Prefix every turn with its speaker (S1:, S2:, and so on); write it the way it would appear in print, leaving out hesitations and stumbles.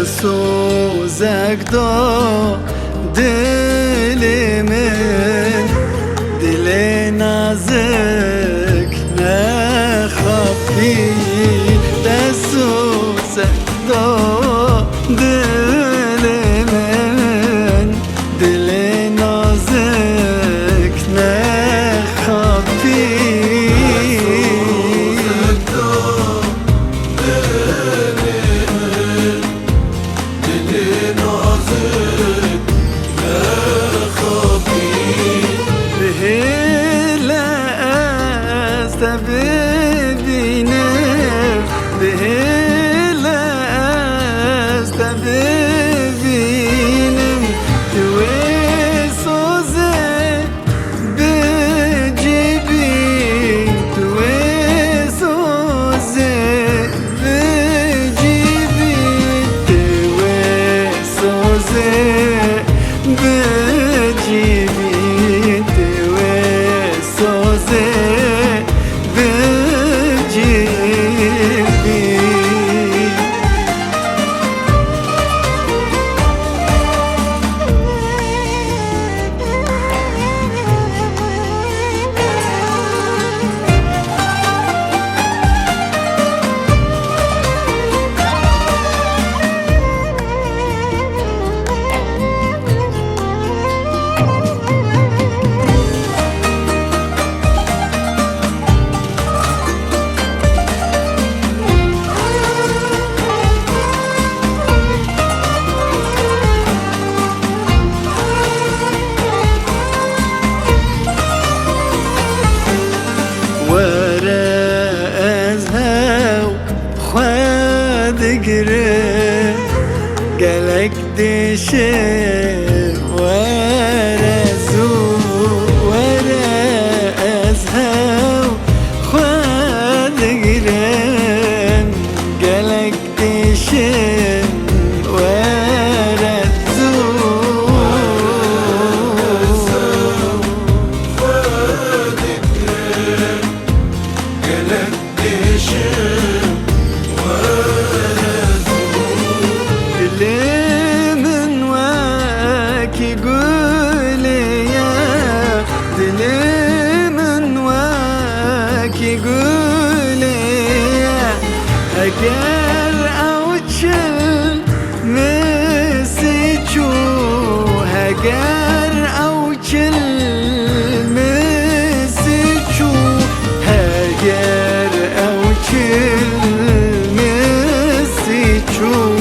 S1: سوزک دا دلمن دل نازک نخوابی سوزک دا دلمن دل نازک نخوابی ببینم بهل است ببینم توی سوزه بجیبی توی سوزه بجیبی توی سوزه بجیبی توی سوزه دقره قالك دشي ورا زور ورا أزهو خواد قران قالك دشي ورا زور خواد قران قالك دشي دلمن واكي قولي يا دلمن واكي قولي يا هجر أو تشل مسيتشو هجر أو تشل مسيتشو هجر أو تشل مسيتشو